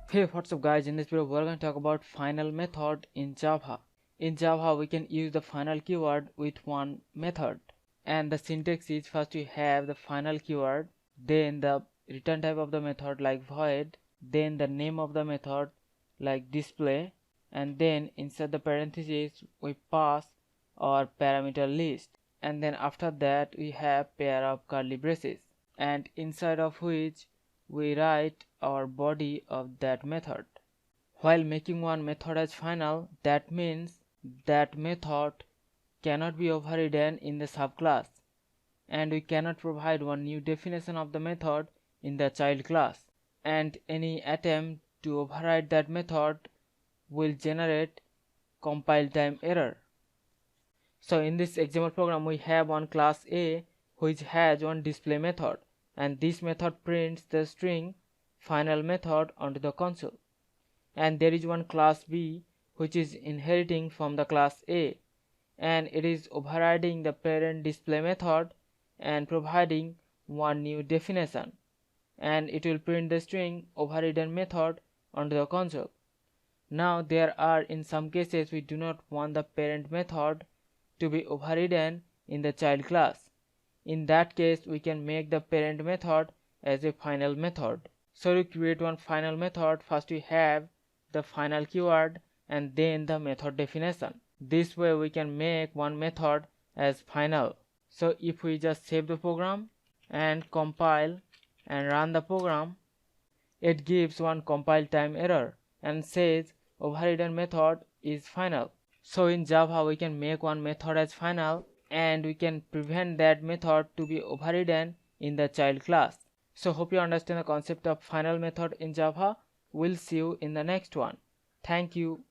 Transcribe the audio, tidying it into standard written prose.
Hey, what's up guys? In this video we're going to talk about final method in Java. In Java we can use the final keyword with one method, and the syntax is first we have the final keyword, then the return type of the method like void, then the name of the method like display, and then inside the parentheses we pass our parameter list, and then after that we have pair of curly braces, and inside of which we write our body of that method. While making one method as final, that means that method cannot be overridden in the subclass, and we cannot provide one new definition of the method in the child class, and any attempt to override that method will generate compile time error. So in this example program we have one class A which has one display method, and this method prints the string final method onto the console. And there is one class B which is inheriting from the class A, and it is overriding the parent display method and providing one new definition, and it will print the string overridden method onto the console. Now there are in some cases we do not want the parent method to be overridden in the child class. In that case we can make the parent method as a final method. So to create one final method, first we have the final keyword and then the method definition. This way we can make one method as final. So if we just save the program and compile and run the program, it gives one compile time error and says overridden method is final. So in Java we can make one method as final, and we can prevent that method to be overridden in the child class. So hope you understand the concept of final method in Java. We'll see you in the next one. Thank you.